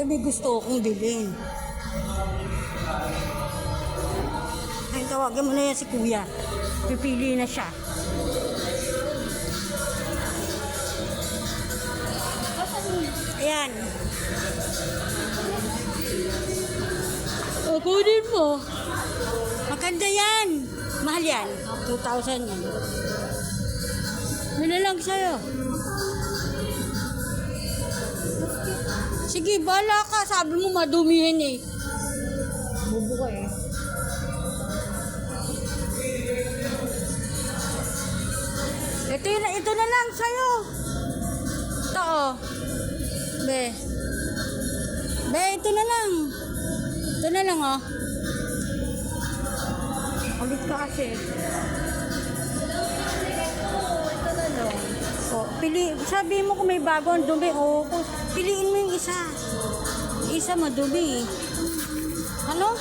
may gusto akong bilhin. Ay, tawagan mo na yan si kuya. Pipili na siya. Ayan. O, kunin mo. Maganda yan. Mahal yan. 2,000 yan. Ano lang sa'yo? Sige, bala ka. Sabi mo madumi yan eh. Bubo ka eh. Ito na lang sa'yo. Ito oh. Be. Be, ito na lang. Ito na lang oh. Ulit ka kasi. Ito na lang. Oh, sabi mo kung may bago ang dumi. Oh, piliin mo yung isa. Isa madumi. Ano?